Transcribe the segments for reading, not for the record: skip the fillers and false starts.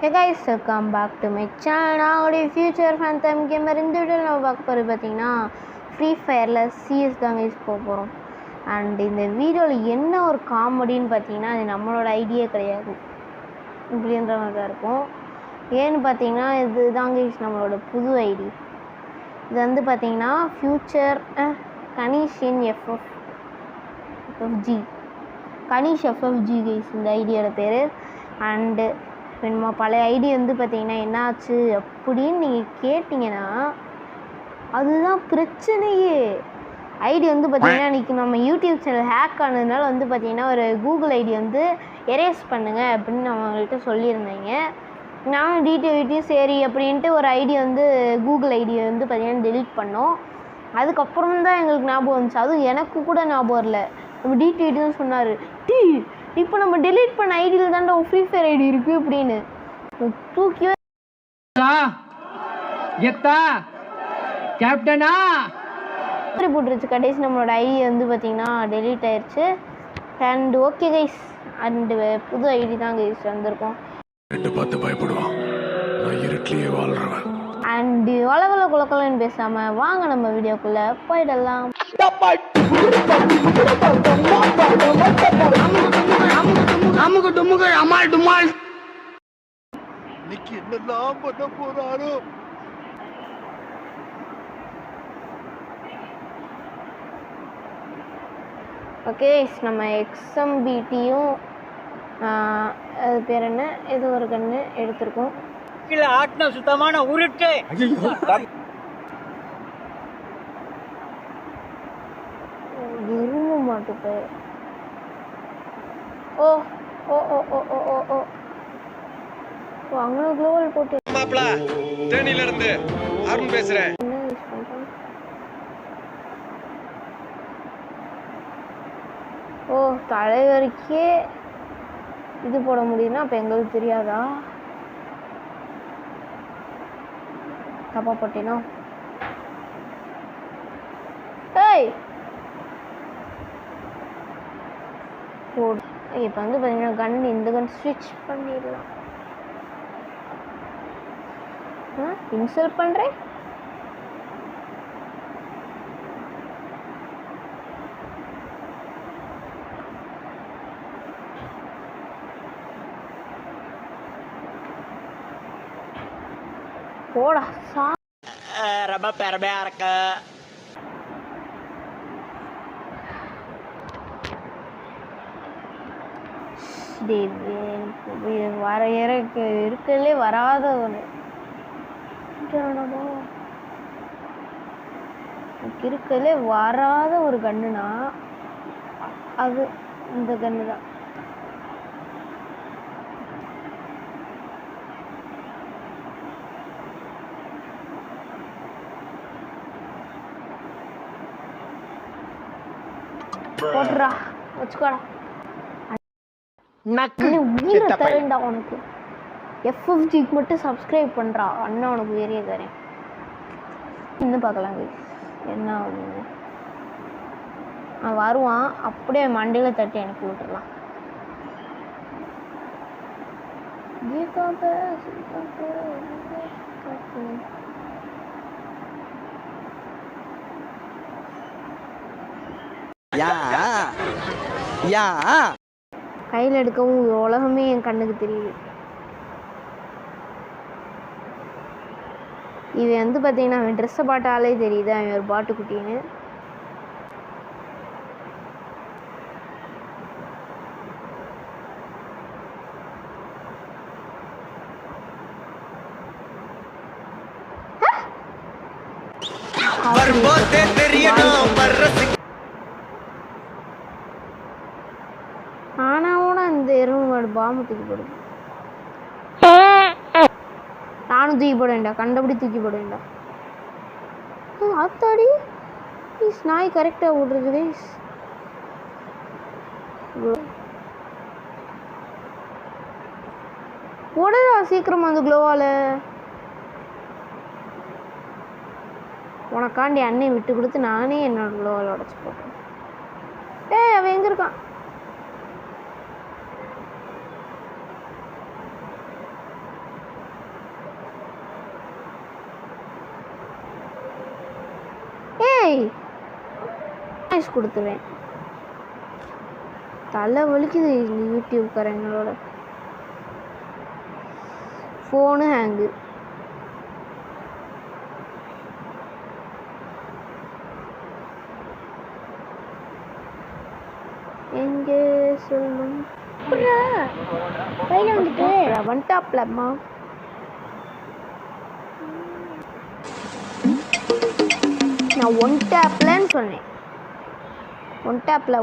Hey guys, welcome back to my channel. நாங்களுடைய future phantom gamer. இந்த வீடியோவில் நம்ம பார்க்க போகிறது பார்த்தீங்கன்னா ஃப்ரீ ஃபயரில் சிஎஸ் தாங்க யூஸ் போக போகிறோம். அண்ட் இந்த வீடியோவில் என்ன ஒரு காமெடின்னு பார்த்தீங்கன்னா அது நம்மளோட ஐடியா கிடையாது, இப்படின்ற மாதிரி தான் இருக்கும். ஏன்னு பார்த்தீங்கன்னா இது தாங்க நம்மளோட புது ஐடி. இது வந்து பார்த்தீங்கன்னா ஃபியூச்சர் கணீஷின் எஃப்எஃப்ஜி கணீஷ் எஃப்எஃப்ஜி கைஸ் இந்த ஐடியோட பேர். அண்டு இப்போ நம்ம பழைய ஐடி வந்து பார்த்திங்கன்னா என்னாச்சு அப்படின்னு நீங்கள் கேட்டிங்கன்னா அதுதான் பிரச்சனையே. ஐடி வந்து பார்த்திங்கன்னா இன்றைக்கி நம்ம யூடியூப் சேனல் ஹேக் ஆனதுனால வந்து பார்த்திங்கன்னா ஒரு கூகுள் ஐடி வந்து எரேஸ் பண்ணுங்கள் அப்படின்னு நம்ம அவங்கள்ட்ட சொல்லியிருந்தேங்க. நானும் டீட்டெயில்ட்டையும் சரி அப்படின்ட்டு ஒரு ஐடி வந்து கூகுள் ஐடியை வந்து பார்த்திங்கன்னா டெலீட் பண்ணோம். அதுக்கப்புறம் தான் எங்களுக்கு ஞாபகம் வந்துச்சு, அதுவும் எனக்கு கூட ஞாபகம் வரல. நம்ம டீட்டெயில்ட்டு தான் சொன்னார், இப்போ நம்ம டெலீட் பண்ண ஐடியில் தான்டா ஃப்ரீ ஃபயர் ஐடி இருக்குது அப்படின்னு தூக்கி கேப்டனா போட்டுருச்சு. கடைசி நம்மளோட ஐடி வந்து பார்த்திங்கன்னா டெலீட் ஆயிடுச்சு. அண்ட் ஓகே கைஸ், அண்டு புது ஐடி தான் கைஸ் வந்திருக்கோம். பார்த்து பயப்படுவான், நான் இருட்டிலேயே வாழ்றவன். அண்டு வளவல குலக்கலன்னு பேசாமல் வாங்க நம்ம வீடியோக்குள்ளே போயிடலாம். ஓகே, நம்ம எக்ஸ்எம்பிடியும் அது பேர் என்ன ஏதோ ஒரு கன்று எடுத்திருக்கோம். சுத்தமான உருட்டு இரும்ப மாட்டுது. ஓ ஓ ஓ ஓ ஓ ஓ ஓ அங்கே குளோவல் போட்டு மாப்ள தேனில இருந்து அருண் பேசுறேன். என்ன யூஸ் பண்றோம்? ஓ தலைவருக்கே இது போட முடியுதுன்னா அப்போ எங்களுக்கு தெரியாதா? தப்பா போட்டேனோ? ஏய் போடு. இப்போ வந்து பார்த்தீங்கன்னா கன் இந்த கன் ஸ்விட்ச் பண்ணிடலாம். இன்ஸ்டால் பண்ணுறேன். போடா ரொம்ப பெருமையா இருக்கு. வர இருக்கலே வராத ஒன்று இருக்கலே வராத ஒரு கண்ணுனா அது இந்த கண்ணு தான். போட்டுறா வச்சுக்கோடா, உயிரை தரேன்டா உனக்கு. எஃப்எஃப்ஜிக்கு மட்டும் சப்ஸ்கிரைப் பண்ணுறா அண்ணா, உனக்கு உயிரே தரேன். இன்னும் பார்க்கலாங்க என்ன ஆகுது. வருவான் அப்படியே மண்டையில் தட்டி அனுப்பி விட்டுடலாம். கையில் எடுக்கவும் உலகமே என் கண்ணுக்கு தெரியுது. இவன் வந்து பார்த்தீங்கன்னா அவன் ட்ரெஸ்ஸை பாட்டாலே தெரியுது அவன் ஒரு பாட்டுக்குட்டின்னு. ஆனாவோட அந்த எருமாடு பாம்பு தூக்கி போடுது. நானும் தூக்கி போடேன்டா, கண்டபடி தூக்கி போடேன்டா. அத்தாடி நாய் கரெக்டாக விடுறது கைஸ். உடனே சீக்கிரமா அந்த குளோவால உனக்காண்டி அண்ணன் விட்டு கொடுத்து நானே என்னோட குளோவால் உடச்சி போட்டேன். அவன் எங்கே இருக்கான்? ஏய் வாய்ஸ் கொடுத்துருவேன். தலை வலிக்குது இந்த யூடியூப்காரங்களோட. ஃபோனு ஹேங்கு. எங்கே சொல்லும் கையில் வந்துட்டு வந்துட்டாப்லம்மா. நான் ஒன் டேப்லன்னு சொன்னேன். ஒன் டேப்ல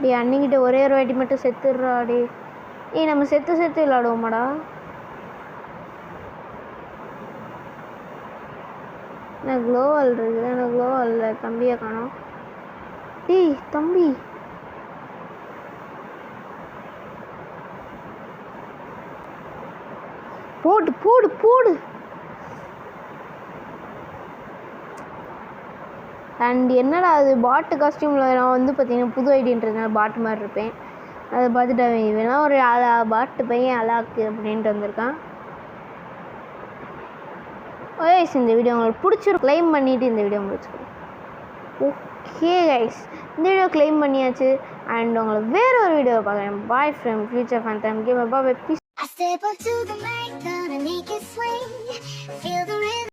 டே அன்னிக்கிட்ட ஒரே ஒரு வாட்டி மட்டும் செத்துடுறா டே. ஏய் நம்ம செத்து விளாடுவோமாடா? எனக்கு க்ளோவால் இருக்குது. எனக்கு க்ளோவால் தம்பியை காணோம். டேய் தம்பி போடு போடு போடு. அண்ட் என்னடா அது பாட்டு காஸ்டியூமில் நான் வந்து பார்த்தீங்கன்னா புது ஐடின்றதுனால பாட்டு மாதிரி இருப்பேன். அதை பார்த்துட்டு அவன் வேணா ஒரு பாட்டு பையன் அலாக்கு அப்படின்ட்டு வந்திருக்கான். ஓய்ஸ் இந்த வீடியோ உங்களுக்கு பிடிச்சிரும். க்ளைம் பண்ணிவிட்டு இந்த வீடியோ முடிச்சுக்கணும். ஓகே கைஸ், இந்த வீடியோ க்ளைம் பண்ணியாச்சு. அண்ட் உங்களை வேற ஒரு வீடியோவை பார்க்குறேன். Bye from future fan time game. Bye. I step up to the mic, gonna make it swing. Feel the